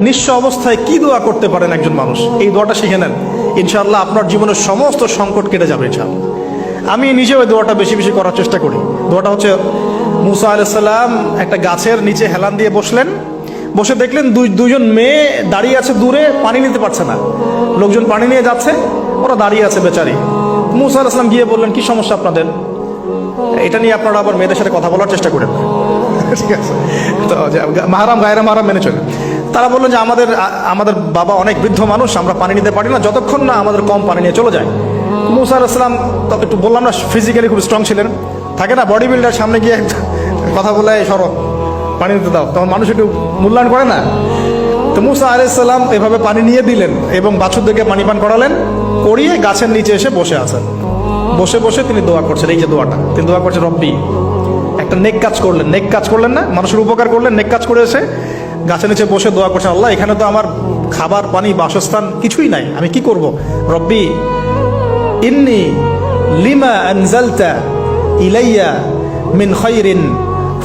নিঃস্ব অবস্থায় কি দোয়া করতে পারেন একজন মানুষ, এই দোয়াটা শিখে নেন, ইনশাআল্লাহ আপনার জীবনের সমস্ত সংকট কেটে যাবে ইনশাআল্লাহ। আমি নিজেও এই দোয়াটা বেশি বেশি করার চেষ্টা করি। দোয়াটা হচ্ছে, মুসা আলাইহিস সালাম একটা গাছের নিচে হেলান দিয়ে বসলেন, বসে দেখলেন দুইজন মেয়ে দাঁড়িয়ে আছে দূরে, পানি নিতে পারছে না, লোকজন পানি নিয়ে যাচ্ছে, ওরা দাঁড়িয়ে আছে বেচারি। মুসা আলাইহিস সালাম গিয়ে বললেন, কি সমস্যা আপনাদের? এটা নিয়ে আপনারা আবার মেয়েদের সাথে কথা বলার চেষ্টা করেন, ঠিক আছে? তো মাহারাম গায়রা মাহারাম মেনে চলে। তারা বললেন যে আমাদের বাবা অনেক বৃদ্ধ মানুষ, আমরা পানি নিতে পারি না যতক্ষণ না আমাদের কম পানি নিয়ে চলে যায়। মুসা আলাইহিস সালাম তো একটু বললাম না, ফিজিক্যালি খুব স্ট্রং ছিলেন, থাকে না বডি বিল্ডার, সামনে গিয়ে কথা বলে সরব পানি নিতে দাও, তখন মানুষ একটু মূল্যায়ন করে না। তো মুসা আলাইহিস সালাম এভাবে পানি নিয়ে দিলেন এবং বাছুরদেরকে পানি পান করালেন, করিয়ে গাছের নিচে এসে বসে আছেন। বসে বসে তিনি দোয়া করছেন, এই যে দোয়াটা তিনি দোয়া করছেন, রব্বি, একটা নেক কাজ করলেন, নেক কাজ করলেন না, মানুষের উপকার করলেন, নেক কাজ করে এসে গাছের নিচে বসে দোয়া করছেন, আল্লাহ এখানে তো আমার খাবার পানি বাসস্থান কিছুই নাই, আমি কি করব? রব্বি ইন্নি লিমা আনজালতা ইলাইয়া মিন খায়রিন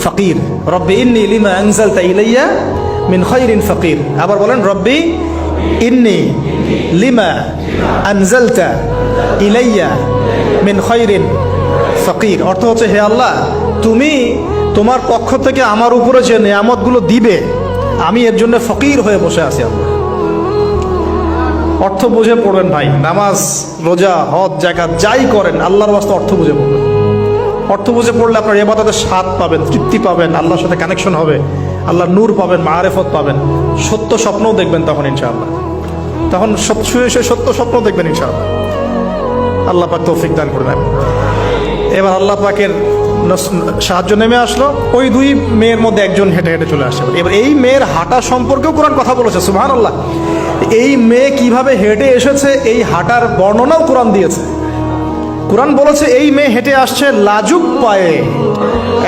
ফাকির, রব্বি ইন্নি লিমা আনজালতা ইলাইয়া মিন খায়রিন ফাকির। আবার বলেন, রব্বি ইন্নি লিমা আনজালতা ইলাইয়া মিন খায়রিন ফাকির। অর্থ হচ্ছে, হে আল্লাহ, তুমি তোমার পক্ষ থেকে আমার উপরে যে নিয়ামতগুলো দিবে, আমি এর জন্য ফকির হয়ে বসে আছি। আল্লাহ অর্থ বুঝে পড়বেন ভাই, নামাজ রোজা হজ জাকাত যাই করেন আল্লাহর ওয়াস্তে অর্থ বুঝে পড়বেন। অর্থ বুঝে পড়লে আপনার ইবাদতের স্বাদ পাবেন, তৃপ্তি পাবেন, আল্লাহর সাথে কানেকশন হবে, আল্লাহর নূর পাবেন, মাআরিফত পাবেন, সত্য স্বপ্নও দেখবেন তখন ইনশাআল্লাহ। তখন শুয়ে শুয়ে সত্য স্বপ্ন দেখবেন ইনশাআল্লাহ। আল্লাহ পাক তৌফিক দান করবেন। এবার আল্লাহ পাকের সাহায্য নেমে আসলো, ওই দুই মেয়ের মধ্যে একজন হেঁটে হেঁটে চলে আসছে। এবার এই মেয়ের হাঁটা সম্পর্কেও কোরআন কথা বলেছে, সুবহানাল্লাহ। এই মেয়ে কিভাবে হেঁটে এসেছে এই হাঁটার বর্ণনাও কোরআন দিয়েছে। কোরআন বলেছে এই মেয়ে হেঁটে আসছে লাজুক পায়ে।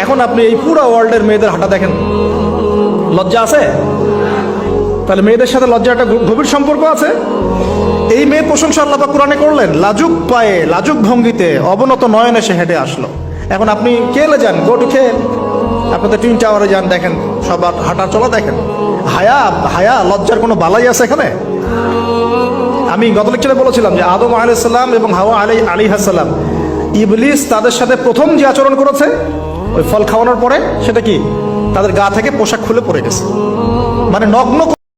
এখন আপনি এই পুরো ওয়ার্ল্ডের মেয়েদের হাঁটা দেখেন, লজ্জা আছে? তাহলে মেয়েদের সাথে লজ্জা একটা গভীর সম্পর্ক আছে। এই মেয়ে প্রশংসা আল্লাহ পাক কোরআনে করলেন, লাজুক পায়ে লাজুক ভঙ্গিতে অবনত নয়নে সে হেঁটে আসলো। এখন আপনি কেলে যান, গো টু খেল, আপনাদের টুইন টাওয়ারে যান, দেখেন সবার হাঁটার চলা দেখেন। হায়া লজ্জার কোনো বালাই আছে এখানে? আমি গত লেকচারে বলেছিলাম যে আদম আলাইহিস সালাম এবং হাওয়া আলাইহিস সালাম, ইবলিস তাদের সাথে প্রথম যে আচরণ করেছে ওই ফল খাওয়ানোর পরে, সেটা কি? তাদের গা থেকে পোশাক খুলে পড়ে গেছে, মানে নগ্ন